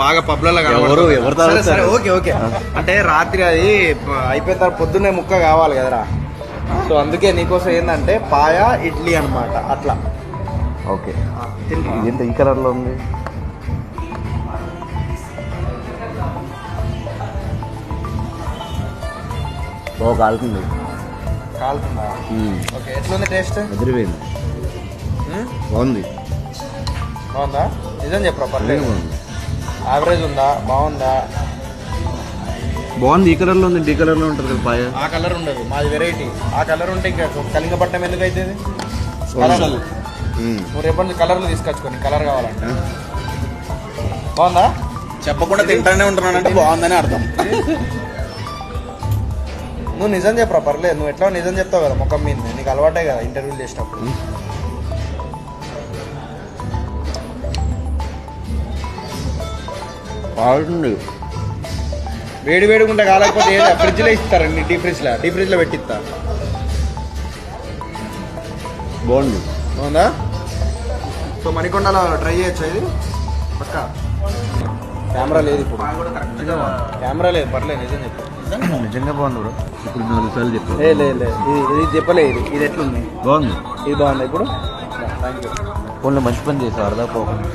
బాగా పబ్లలో సరే okay okay అంటే రాత్రి అది అయిపోయిన తర్వాత పొద్దున్నే ముక్క కావాలి కదరా. సో అందుకే నీకోసం ఏంటంటే పాయ ఇడ్లీ అనమాట అట్లా. ఓకే ఇదేంత ఈ కలర్లో ఉంది? బాగా కాలుతుంది. కాలుతుందా? ఓకే ఎట్లుంది టేస్ట్? ఎదిరిపోయింది. బాగుంది. బాగుందా? నిజం చెప్పరా పర్లేదు. యావరేజ్ ఉందా? బాగుందా? బాగుంది. ఈ కలర్లో ఉంది. ఈ కలర్లో ఉంటుంది కదా పాయ. ఆ కలర్ ఉండదు, మాది వెరైటీ. ఆ కలర్ ఉంటే ఇంకా కళింగపట్నం ఎందుకు అవుతుంది? నువ్వు రేపటి కలర్లు తీసుకొచ్చుకోండి, కలర్ కావాలంటే. బాగుందా? చెప్పకుండా తింటానే ఉంటున్నానంటే బాగుందని అర్థం. నువ్వు నిజం చెప్పరా పర్లేదు. నువ్వు ఎట్లా నిజం చెప్తావు కదా ముఖం మీద, నీకు అలవాటే కదా ఇంటర్వ్యూలు చేసినప్పుడు. బాగుంది. వేడి వేడిగా ఉంటే కాలేకపోతే ఫ్రిడ్జ్లో ఇస్తారండి. డీప్ ఫ్రిడ్జ్లో పెట్టిస్తా. బాగుంది. బాగుందా? సో మణికొండలో ట్రై చేయొచ్చు ఇది పక్క. కెమెరా లేదు ఇప్పుడు, కెమెరా లేదు పర్లేదు. నిజం చెప్పు. నిజంగా బాగుంది బ్రో. ఇప్పుడు 4 సార్లు చెప్పాను. లేదు ఇది చెప్పలే. ఇది ఎట్లుంది? బాగుంది. ఇది బాగుంది. ఇప్పుడు థ్యాంక్ యూ. ఫోన్లో మంచి పని చేశారు అర్థం పోకుండా.